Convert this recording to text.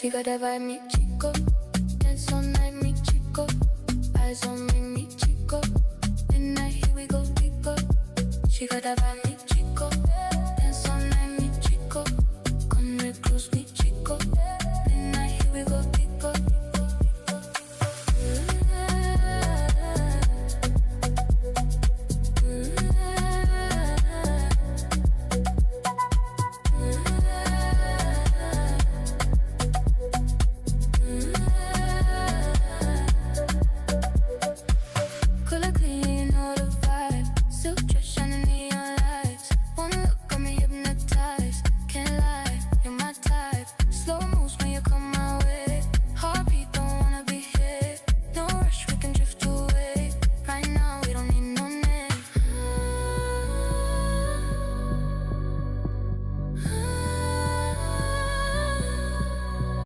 She got that vibe, mi chico. Dance all night, mi chico. Eyes on me, mi chico. Midnight, here we go deeper. She got that vibe, mi chico. Dance all night, mi chico. Come real close, mi chico. Midnight, here we go deeper. Come